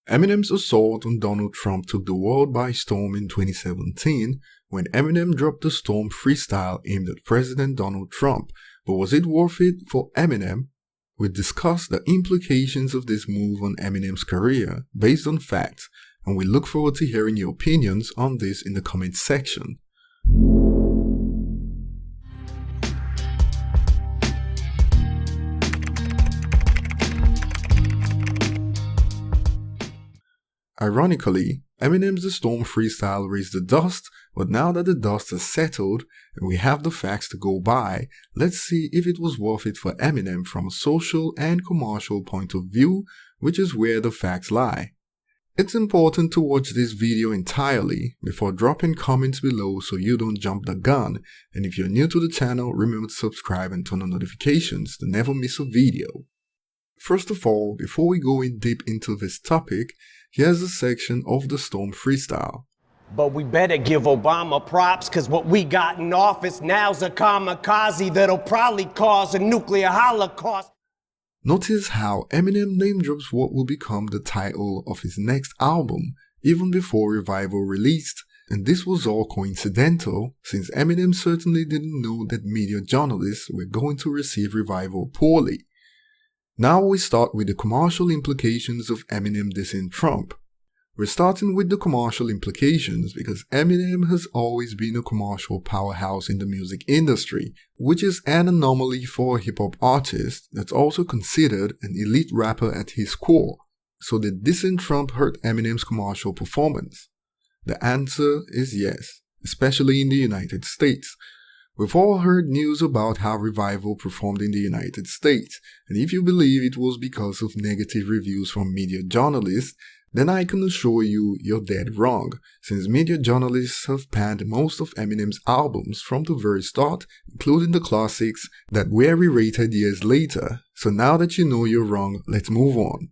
Eminem's assault on Donald Trump took the world by storm in 2017 when Eminem dropped the Storm freestyle aimed at President Donald Trump. But was it worth it for Eminem? We discuss the implications of this move on Eminem's career based on facts, and we look forward to hearing your opinions on this in the comments section. Ironically, Eminem's The Storm freestyle raised the dust, but now that the dust has settled and we have the facts to go by, let's see if it was worth it for Eminem from a social and commercial point of view, which is where the facts lie. It's important to watch this video entirely before dropping comments below so you don't jump the gun, and if you're new to the channel, remember to subscribe and turn on notifications to never miss a video. First of all, before we go in deep into this topic, here's a section of the Storm freestyle. But we better give Obama props, cause what we got in office now's a kamikaze that'll probably cause a nuclear holocaust. Notice how Eminem name drops what will become the title of his next album, even before Revival released, and this was all coincidental, since Eminem certainly didn't know that media journalists were going to receive Revival poorly. Now we start with the commercial implications of Eminem dissing Trump. We're starting with the commercial implications because Eminem has always been a commercial powerhouse in the music industry, which is an anomaly for a hip-hop artist that's also considered an elite rapper at his core. So did dissing Trump hurt Eminem's commercial performance? The answer is yes, especially in the United States. We've all heard news about how Revival performed in the United States, and if you believe it was because of negative reviews from media journalists, then I can assure you you're dead wrong, since media journalists have panned most of Eminem's albums from the very start, including the classics that were re-rated years later. So now that you know you're wrong, let's move on.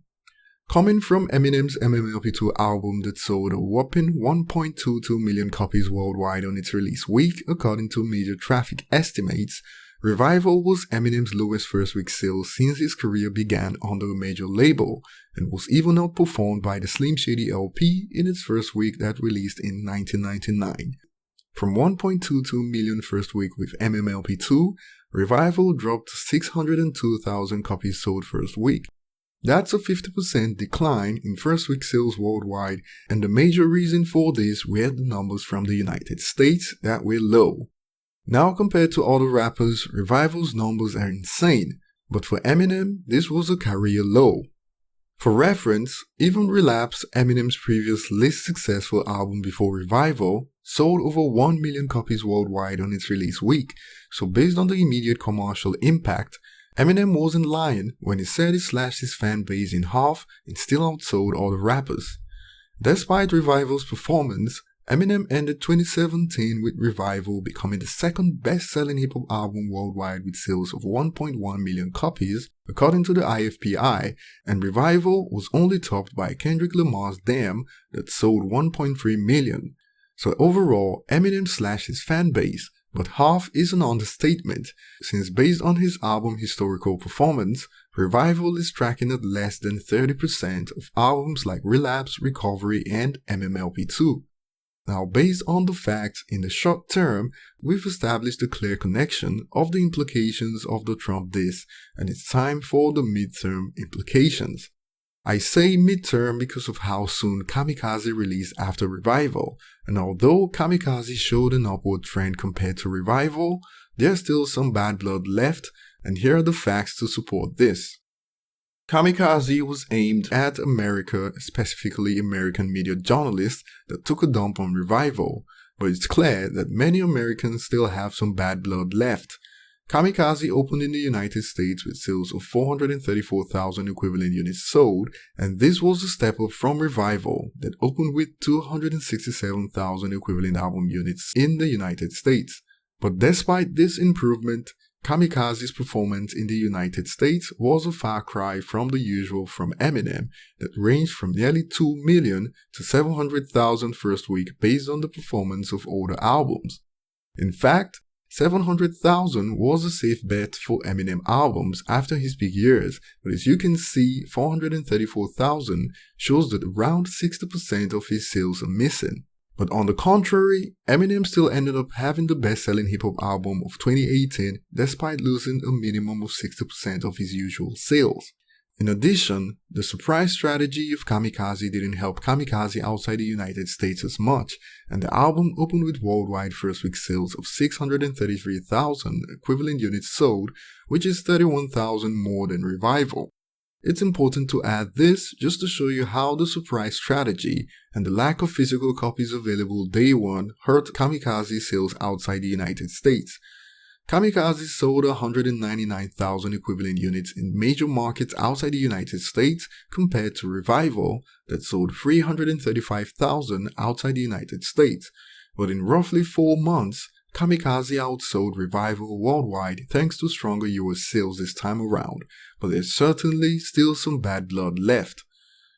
Coming from Eminem's MMLP2 album that sold a whopping 1.22 million copies worldwide on its release week, according to Media Traffic estimates, Revival was Eminem's lowest first-week sales since his career began under a major label, and was even outperformed by the Slim Shady LP in its first week that released in 1999. From 1.22 million first week with MMLP2, Revival dropped to 602,000 copies sold first week. That's a 50% decline in first-week sales worldwide, and the major reason for this were the numbers from the United States that were low. Now compared to other rappers, Revival's numbers are insane, but for Eminem, this was a career low. For reference, even Relapse, Eminem's previous least successful album before Revival, sold over 1 million copies worldwide on its release week, so based on the immediate commercial impact, Eminem wasn't lying when he said he slashed his fan base in half and still outsold other rappers. Despite Revival's performance, Eminem ended 2017 with Revival becoming the second best-selling hip-hop album worldwide with sales of 1.1 million copies, according to the IFPI, and Revival was only topped by Kendrick Lamar's Damn that sold 1.3 million. So overall, Eminem slashed his fan base, but half is an understatement, since based on his album historical performance, Revival is tracking at less than 30% of albums like Relapse, Recovery, and MMLP2. Now, based on the facts, in the short term, we've established a clear connection of the implications of the Trump diss, and it's time for the midterm implications. I say midterm because of how soon Kamikaze released after Revival, and although Kamikaze showed an upward trend compared to Revival, there's still some bad blood left, and here are the facts to support this. Kamikaze was aimed at America, specifically American media journalists that took a dump on Revival, but it's clear that many Americans still have some bad blood left. Kamikaze opened in the United States with sales of 434,000 equivalent units sold, and this was a step up from Revival that opened with 267,000 equivalent album units in the United States. But despite this improvement, Kamikaze's performance in the United States was a far cry from the usual from Eminem that ranged from nearly 2 million to 700,000 first week based on the performance of older albums. In fact, 700,000 was a safe bet for Eminem albums after his big years, but as you can see, 434,000 shows that around 60% of his sales are missing. But on the contrary, Eminem still ended up having the best-selling hip-hop album of 2018 despite losing a minimum of 60% of his usual sales. In addition, the surprise strategy of Kamikaze didn't help Kamikaze outside the United States as much, and the album opened with worldwide first-week sales of 633,000 equivalent units sold, which is 31,000 more than Revival. It's important to add this just to show you how the surprise strategy and the lack of physical copies available day one hurt Kamikaze's sales outside the United States. Kamikaze sold 199,000 equivalent units in major markets outside the United States compared to Revival that sold 335,000 outside the United States, but in roughly 4 months, Kamikaze outsold Revival worldwide thanks to stronger US sales this time around, but there's certainly still some bad blood left.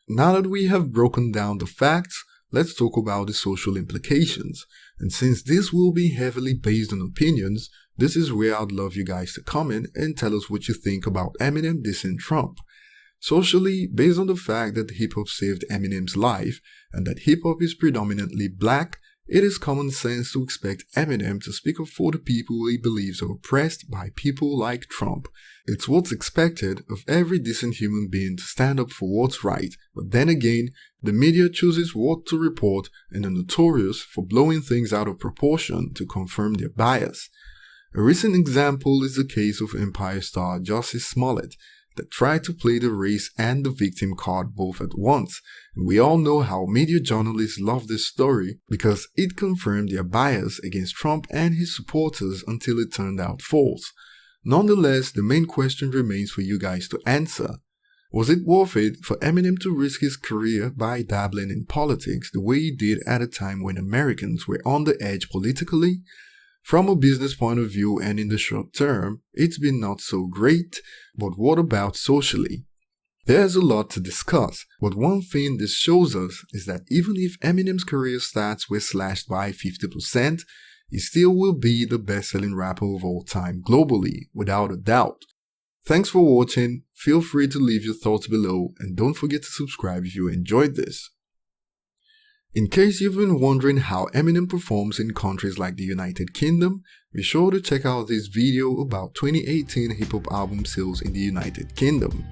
Now that we have broken down the facts, let's talk about the social implications, and since this will be heavily based on opinions, this is where I'd love you guys to comment and tell us what you think about Eminem dissing Trump. Socially, based on the fact that hip-hop saved Eminem's life and that hip-hop is predominantly black, it is common sense to expect Eminem to speak up for the people he believes are oppressed by people like Trump. It's what's expected of every decent human being to stand up for what's right, but then again, the media chooses what to report and are notorious for blowing things out of proportion to confirm their bias. A recent example is the case of Empire star Jussie Smollett that tried to play the race and the victim card both at once, and we all know how media journalists love this story because it confirmed their bias against Trump and his supporters until it turned out false. Nonetheless, the main question remains for you guys to answer. Was it worth it for Eminem to risk his career by dabbling in politics the way he did at a time when Americans were on the edge politically? From a business point of view and in the short term, it's been not so great, but what about socially? There's a lot to discuss, but one thing this shows us is that even if Eminem's career stats were slashed by 50%, he still will be the best-selling rapper of all time globally, without a doubt. Thanks for watching, feel free to leave your thoughts below, and don't forget to subscribe if you enjoyed this. In case you've been wondering how Eminem performs in countries like the United Kingdom, be sure to check out this video about 2018 hip-hop album sales in the United Kingdom.